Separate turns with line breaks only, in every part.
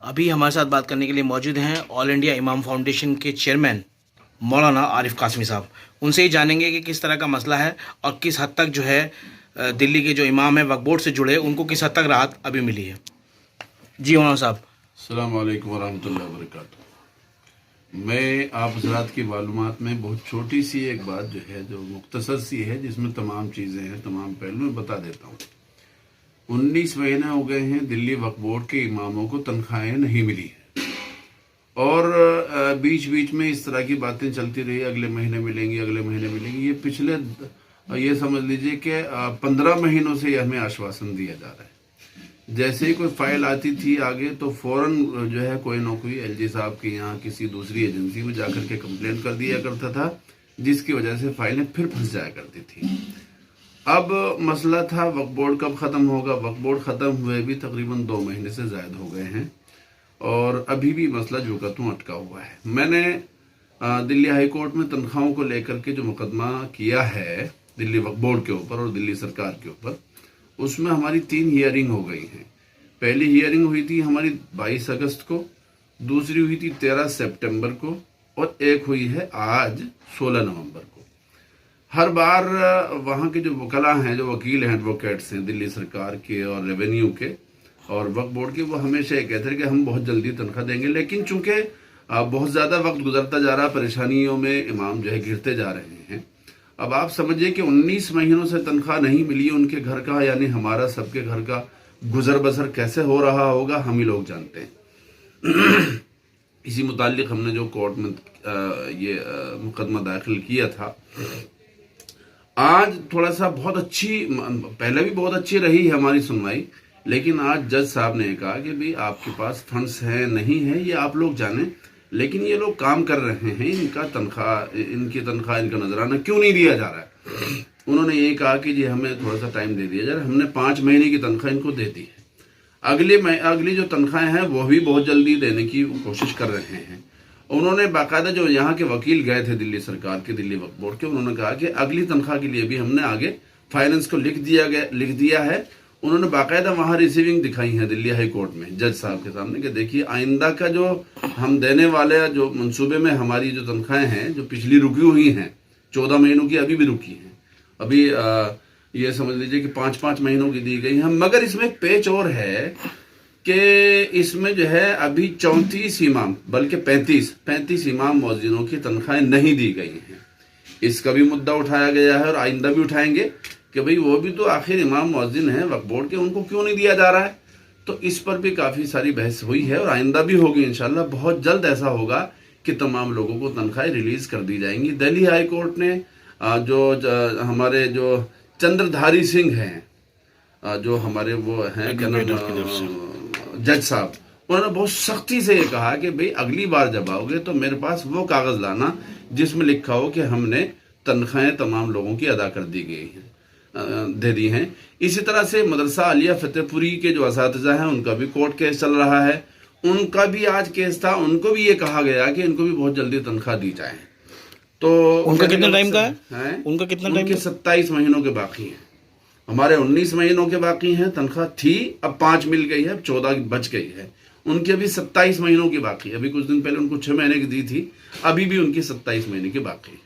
अभी हमारे साथ बात करने के लिए मौजूद हैं ऑल इंडिया इमाम फाउंडेशन के चेयरमैन मौलाना आरिफ कासमी साहब। उनसे ही जानेंगे कि किस तरह का मसला है और किस हद तक जो है दिल्ली के जो इमाम है वक्फ बोर्ड से जुड़े उनको किस हद तक राहत अभी मिली है। जी मौलाना साहब।
अस्सलाम वालेकुम वरहमतुल्लाहि वबरकातुहू। मैं आप हज़रात की मालूमात में बहुत छोटी सी एक बात जो है, जो मुख्तसर सी है, जिसमें तमाम चीज़ें हैं, तमाम पहलू में बता देता हूँ। 19 महीने हो गए हैं दिल्ली वक्फ बोर्ड के इमामों को तनख्वाहें नहीं मिली है और बीच बीच में इस तरह की बातें चलती रही, अगले महीने मिलेंगी, अगले महीने मिलेंगी। ये पिछले ये समझ लीजिए कि 15 महीनों से हमें आश्वासन दिया जा रहा है। जैसे ही कोई फाइल आती थी आगे तो फौरन जो है कोई ना कोई एलजी साहब के यहाँ किसी दूसरी एजेंसी में जाकर के कंप्लेंट कर दिया करता था, जिसकी वजह से फाइलें फिर फंस जाया करती थी। अब मसला था वक्फ बोर्ड कब ख़त्म होगा। वक्फ बोर्ड ख़त्म हुए भी तकरीबन 2 महीने से ज़ायद हो गए हैं और अभी भी मसला जो का त्यों अटका हुआ है। मैंने दिल्ली हाई कोर्ट में तनख्वाहों को लेकर के जो मुकदमा किया है दिल्ली वक्फ बोर्ड के ऊपर और दिल्ली सरकार के ऊपर, उसमें हमारी 3 हियरिंग हो गई हैं। पहली हियरिंग हुई थी हमारी 22 अगस्त को, दूसरी हुई थी 13 सितंबर को और एक हुई है आज 16 नवंबर को। हर बार वहाँ के जो वकला हैं, जो वकील हैं, एडवोकेट्स हैं दिल्ली सरकार के और रेवेन्यू के और वक्फ बोर्ड के, वो हमेशा ये कहते हैं कि हम बहुत जल्दी तनख्वाह देंगे। लेकिन चूंकि बहुत ज़्यादा वक्त गुजरता जा रहा, परेशानियों में इमाम जो है घिरते जा रहे हैं। अब आप समझिए कि 19 महीनों से तनख्वाह नहीं मिली उनके घर का, यानी हमारा सबके घर का गुजर बसर कैसे हो रहा होगा हम ही लोग जानते हैं। इसी मुतालिक हमने जो कोर्ट में ये मुकदमा दाखिल किया था, आज थोड़ा सा बहुत अच्छी, पहले भी बहुत अच्छी रही हमारी सुनवाई, लेकिन आज जज साहब ने कहा कि भाई आपके पास फंड्स हैं नहीं है ये आप लोग जाने, लेकिन ये लोग काम कर रहे हैं, इनकी तनख्वाह इनका नजराना क्यों नहीं दिया जा रहा है। उन्होंने ये कहा कि जी हमें थोड़ा सा टाइम दे दिया जाए। हमने 5 महीने की तनख्वाह इनको दे दी है। अगली जो तनख्वाहें हैं वो भी बहुत जल्दी देने की कोशिश कर रहे हैं। उन्होंने बाकायदा जो यहाँ के वकील गए थे दिल्ली सरकार के, दिल्ली वक्फ बोर्ड के, उन्होंने कहा कि अगली तनख्वाह के लिए भी हमने आगे फाइनेंस को लिख दिया है। उन्होंने बाकायदा वहाँ रिसीविंग दिखाई है दिल्ली हाई कोर्ट में जज साहब के सामने कि देखिए आइंदा का जो हम देने वाले जो मंसूबे में हमारी जो तनख्वाहें हैं जो पिछली रुकी हुई हैं 14 महीनों की अभी भी रुकी हैं। अभी ये समझ लीजिए कि 5-5 महीनों की दी गई हैं। मगर इसमें एक पेच और है कि इसमें जो है अभी 34 इमाम बल्कि 35 इमाम मौज़िनों की तनख्वाहें नहीं दी गई हैं। इसका भी मुद्दा उठाया गया है और आइंदा भी उठाएंगे कि भाई वो भी तो आखिर इमाम मौज़िन हैं वक्फ बोर्ड के, उनको क्यों नहीं दिया जा रहा है। तो इस पर भी काफ़ी सारी बहस हुई है और आइंदा भी होगी इंशाल्लाह। बहुत जल्द ऐसा होगा कि तमाम लोगों को तनख्वाहें रिलीज़ कर दी जाएंगी। दिल्ली हाई कोर्ट ने हमारे जो चंद्रधारी सिंह हैं, जो हमारे वो हैं क्या नाम, जज साहब, उन्होंने बहुत सख्ती से ये कहा कि भाई अगली बार जब आओगे तो मेरे पास वो कागज़ लाना जिसमें लिखा हो कि हमने तनख्वाहें तमाम लोगों की अदा कर दी गई हैं, दे दी हैं। इसी तरह से मदरसा आलिया फतेहपुरी के जो असातिज़ा हैं उनका भी कोर्ट केस चल रहा है, उनका भी आज केस था। उनको भी ये कहा गया कि इनको भी बहुत जल्दी तनख्वाह दी जाए। तो
उनका कितना टाइम का है? उनका कितना टाइम?
27 महीनों के बाकी हैं। हमारे 19 महीनों के बाकी हैं। तनख्वाह थी, अब 5 मिल गई है, 14 बच गई है। उनकी अभी 27 महीनों की बाकी है। अभी कुछ दिन पहले उनको 6 महीने की दी थी, अभी भी उनकी 27 महीने की बाकी है।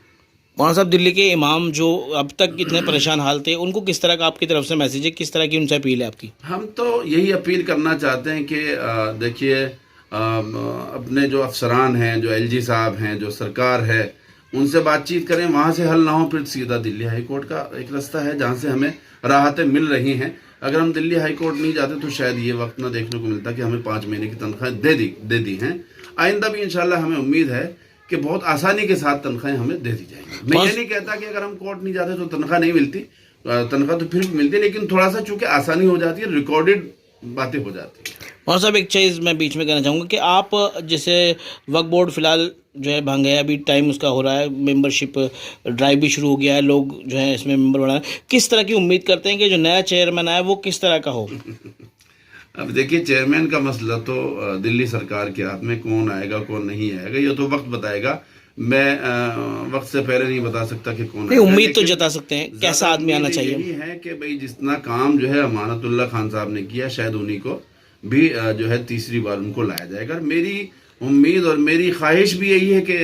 मौलाना साहब, दिल्ली के इमाम जो अब तक इतने परेशान हाल थे, उनको किस तरह का आपकी तरफ से मैसेज है, किस तरह की उनसे अपील है आपकी?
हम तो यही अपील करना चाहते हैं कि देखिए अपने जो अफसरान हैं, जो एलजी साहब हैं, जो सरकार है, उनसे बातचीत करें। वहाँ से हल ना हो फिर सीधा दिल्ली हाई कोर्ट का एक रास्ता है जहाँ से हमें राहतें मिल रही हैं। अगर हम दिल्ली हाई कोर्ट नहीं जाते तो शायद ये वक्त ना देखने को मिलता कि हमें 5 महीने की तनख्वाह दे दी हैं। आइंदा भी इंशाल्लाह हमें उम्मीद है कि बहुत आसानी के साथ तनख्वाहें हमें दे दी जाएंगी। मैं ये नहीं कहता कि अगर हम कोर्ट नहीं जाते तो तनख्वाह नहीं मिलती, तनख्वाह तो फिर भी मिलती है, लेकिन थोड़ा सा चूंकि आसानी हो जाती है, रिकॉर्डेड बातें हो जाती है।
और साहब एक चीज़ मैं बीच में कहना चाहूँगा कि आप जैसे वक्फ बोर्ड फिलहाल जो है भांग गया, अभी टाइम उसका हो रहा है, मेंबरशिप ड्राइव भी शुरू हो गया है, लोग जो है इसमें मेंबर बना रहे हैं। किस तरह की उम्मीद करते हैं कि जो नया चेयरमैन आया वो किस तरह का हो?
अब देखिए चेयरमैन का मसला तो दिल्ली सरकार के हाथ में, कौन आएगा कौन नहीं आएगा ये तो वक्त बताएगा। मैं वक्त से पहले नहीं बता सकता कि कौन
नहीं, उम्मीद तो जता सकते हैं कैसा आदमी आना चाहिए।
यही है कि भाई जितना काम जो है अमानतुल्लाह खान साहब ने किया, शायद उन्हीं को भी जो है तीसरी बार उनको लाया जाएगा। और मेरी उम्मीद और मेरी ख्वाहिश भी यही है कि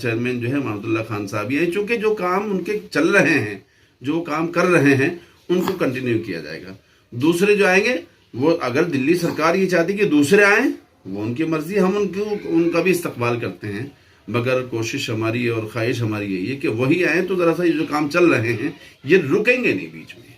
चेयरमैन जो है महमूदुल्लाह खान साहब ही हैं, चूँकि जो काम उनके चल रहे हैं, जो काम कर रहे हैं, उनको कंटिन्यू किया जाएगा। दूसरे जो आएंगे वो, अगर दिल्ली सरकार ये चाहती कि दूसरे आएँ, वो उनकी मर्जी, हम उनका भी इस्तकबाल करते हैं, मगर कोशिश हमारी और ख्वाहिश हमारी यही है कि वही आए तो ज़रा सा ये जो काम चल रहे हैं ये रुकेंगे नहीं बीच में।